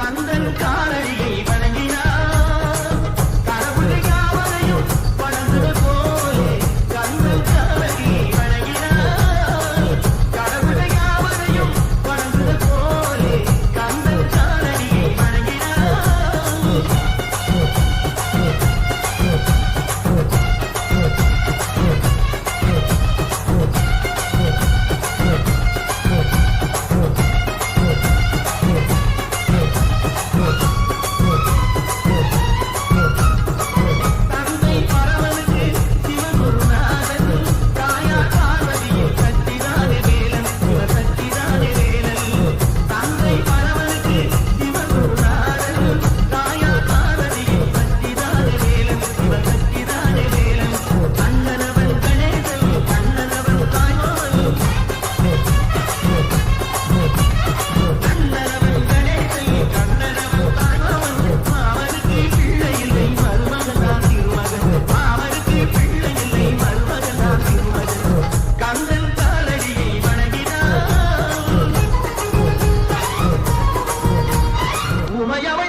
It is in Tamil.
கந்தன் காலடியை வணங்கினார் கடவுள் யாவரையும் வணங்குவது போலே கந்தன் காலடியை வணங்கினார் கடவுள் யாவரையும் வணங்குவது போலே கந்தன் காலடியை வணங்கினார் தந்தை பரவனுக்கு சிவகுருநாதன் தாயார் பார்வதியை சக்திதானே வேலன் சிவசக்திதானே வேலன் தந்தை பரவனுக்கு சிவகுருநாதன் தாயார் பார்வதியை சக்திதானே வேலன் சிவசக்திதானே வேலன் அண்ணனவன் கணேசன் அண்ணனவன் தாய்மாமன் அண்ணனவன் கணேசன் கண்ணனவன் தாய்மாமன் அவனுக்கு பிள்ளை இல்லை மருமகன்தான் திருமகன் அவனுக்கு பிள்ளை இல்லை மருமகன்தான் திருமகன் கந்தன் காலடியை வணங்கினார் உமையவை